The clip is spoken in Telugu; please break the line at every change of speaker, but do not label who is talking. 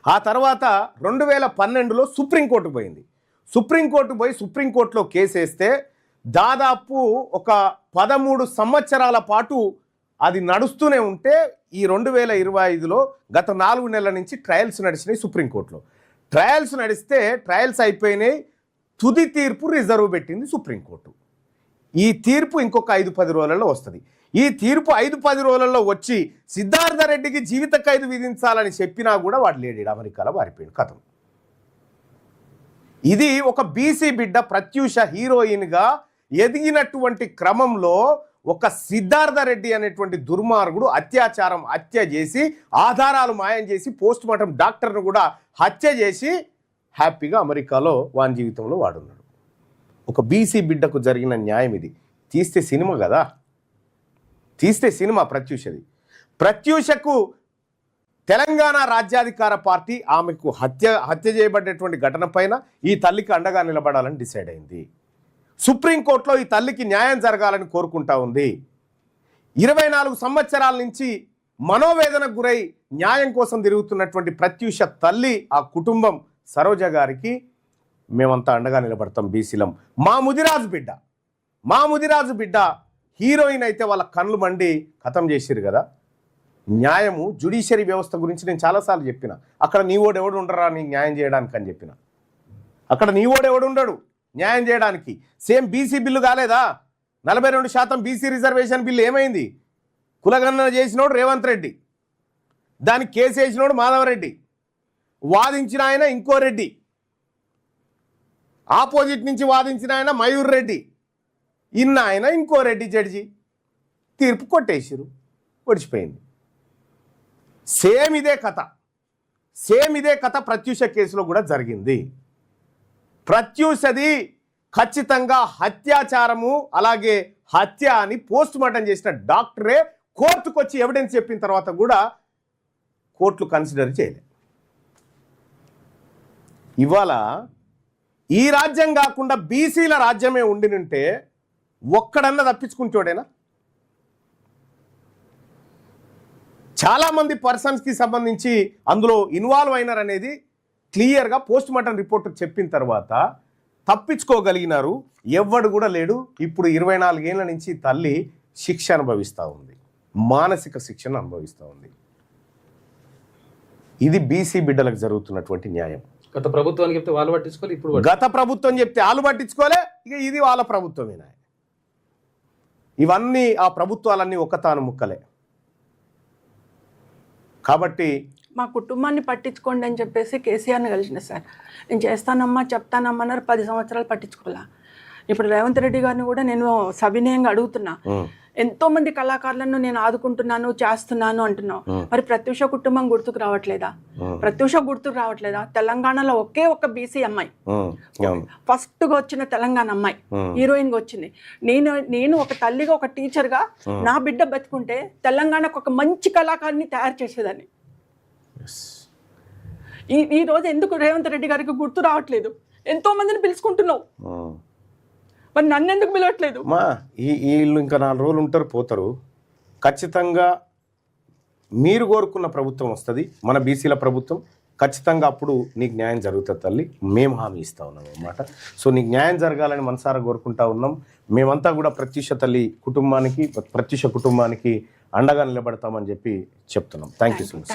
ఆ తర్వాత 2012లో సుప్రీంకోర్టుకు పోయింది. సుప్రీంకోర్టు పోయి సుప్రీంకోర్టులో కేసు వేస్తే దాదాపు ఒక 13 సంవత్సరాల పాటు అది నడుస్తూనే ఉంటే ఈ 2025లో గత 4 నెలల నుంచి ట్రయల్స్ నడిచినాయి సుప్రీంకోర్టులో. ట్రయల్స్ నడిస్తే ట్రయల్స్ అయిపోయినాయి. తుది తీర్పు రిజర్వ్ పెట్టింది సుప్రీంకోర్టు. ఈ తీర్పు ఇంకొక 5-10 రోజులలో వస్తుంది. ఈ తీర్పు 5-10 రోజులలో వచ్చి సిద్ధార్థ రెడ్డికి జీవిత ఖైదు విధించాలని చెప్పినా కూడా వాడు లేడీ అమెరికాలో వారిపోయాడు కథం. ఇది ఒక బీసీ బిడ్డ ప్రత్యూష హీరోయిన్గా ఎదిగినటువంటి క్రమంలో ఒక సిద్ధార్థ రెడ్డి అనేటువంటి దుర్మార్గుడు అత్యాచారం హత్య చేసి ఆధారాలు మాయం చేసి పోస్ట్ మార్టం డాక్టర్ను కూడా హత్య చేసి హ్యాపీగా అమెరికాలో వాని జీవితంలో వాడున్నాడు. ఒక బీసీ బిడ్డకు జరిగిన న్యాయం ఇది. తీస్తే సినిమా కదా, తీస్తే సినిమా ప్రత్యూషది. ప్రత్యూషకు తెలంగాణ రాజ్యాధికార పార్టీ ఆమెకు హత్య చేయబడ్డటువంటి ఘటన పైన ఈ తల్లికి అండగా నిలబడాలని డిసైడ్ అయింది. సుప్రీంకోర్టులో ఈ తల్లికి న్యాయం జరగాలని కోరుకుంటా ఉంది. 24 సంవత్సరాల నుంచి మనోవేదనకు గురై న్యాయం కోసం తిరుగుతున్నటువంటి ప్రత్యూష తల్లి ఆ కుటుంబం సరోజ గారికి మేమంతా అండగా నిలబడతాం బీసీలం. మా ముదిరాజు బిడ్డ హీరోయిన్ అయితే వాళ్ళ కళ్ళు మండి ఖతం చేసిరు కదా. న్యాయము జ్యుడిషియరీ వ్యవస్థ గురించి నేను చాలాసార్లు చెప్పిన. అక్కడ నీవోడెవడు ఉండరా నీకు న్యాయం చేయడానికి అని చెప్పిన. అక్కడ నీవోడెవడు ఉండడు న్యాయం చేయడానికి. సేమ్ బీసీ బిల్లు కాలేదా? 42% బీసీ రిజర్వేషన్ బిల్లు ఏమైంది? కులగణన చేసినోడు రేవంత్ రెడ్డి, దానికి కేసు వేసినోడు మాధవరెడ్డి, వాదించిన ఆయన ఇంకో రెడ్డి, ఆపోజిట్ నుంచి వాదించిన ఆయన మయూర్ రెడ్డి, ఇన్న ఆయన ఇంకో రెడ్డి జడ్జి. తీర్పు కొట్టేసిరు, ఒడిచిపోయింది. సేమ్ ఇదే కథ ప్రత్యూష కేసులో కూడా జరిగింది. ప్రత్యూషది ఖచ్చితంగా హత్యాచారము అలాగే హత్య అని పోస్ట్ మార్టం చేసిన డాక్టరే కోర్టుకు వచ్చి ఎవిడెన్స్ చెప్పిన తర్వాత కూడా కోర్టులు కన్సిడర్ చేయలేదు. ఇవాళ ఈ రాజ్యం కాకుండా బీసీల రాజ్యమే ఉండినుంటే ఒక్కడన్నా తప్పించుకుంటాడేనా? చాలామంది పర్సన్స్కి సంబంధించి అందులో ఇన్వాల్వ్ అయినారు అనేది క్లియర్గా పోస్ట్ మార్టం రిపోర్ట్ చెప్పిన తర్వాత తప్పించుకోగలిగినారు. ఎవ్వడు కూడా లేడు. ఇప్పుడు 24 ఏళ్ల నుంచి తల్లి శిక్ష అనుభవిస్తూ ఉంది, మానసిక శిక్షను అనుభవిస్తూ ఉంది. ఇది బీసీ బిడ్డలకు జరుగుతున్నటువంటి న్యాయం.
గత ప్రభుత్వానికి చెప్తే వాళ్ళు పట్టించుకోవాలి, ఇప్పుడు
గత ప్రభుత్వం చెప్తే వాళ్ళు పట్టించుకోలే. ఇక ఇది వాళ్ళ ప్రభుత్వమేనా? ఇవన్నీ ఆ ప్రభుత్వాలన్నీ ఒక్కతాను ముక్కలే. కాబట్టి
మా కుటుంబాన్ని పట్టించుకోండి అని చెప్పేసి కేసీఆర్ని కలిసిన సార్. నేను చేస్తానమ్మా చెప్తానమ్మా అన్నారు. 10 సంవత్సరాలు పట్టించుకోలే. ఇప్పుడు రేవంత్ రెడ్డి గారిని కూడా నేను సవినయంగా అడుగుతున్నా, ఎంతో మంది కళాకారులను నేను ఆదుకుంటున్నాను చేస్తున్నాను అంటున్నావు, మరి ప్రత్యూష కుటుంబం గుర్తుకు రావట్లేదా? తెలంగాణలో ఒకే ఒక బీసీ అమ్మాయి, ఫస్ట్గా వచ్చిన తెలంగాణ అమ్మాయి హీరోయిన్గా వచ్చింది. నేను ఒక తల్లిగా ఒక టీచర్గా నా బిడ్డ బతుకుంటే తెలంగాణకు ఒక మంచి కళాకారుని తయారు చేసేదాన్ని. ఈ రోజు ఎందుకు రేవంత్ రెడ్డి గారికి గుర్తు రావట్లేదు? ఎంతో మందిని పిలుచుకుంటున్నావు, మరి నన్ను ఎందుకు పిలవట్లేదు?
వీళ్ళు ఇంకా 4 రోజులు ఉంటారు, పోతారు. ఖచ్చితంగా మీరు కోరుకున్న ప్రభుత్వం వస్తుంది, మన బీసీల ప్రభుత్వం. ఖచ్చితంగా అప్పుడు నీకు న్యాయం జరుగుతుంది తల్లి, మేము హామీ ఇస్తూ ఉన్నాం అన్నమాట. సో నీకు న్యాయం జరగాలని మనసారా కోరుకుంటా ఉన్నాం. మేమంతా కూడా ప్రత్యూష కుటుంబానికి అండగా నిలబడతామని చెప్పి చెప్తున్నాం. Thank you so much.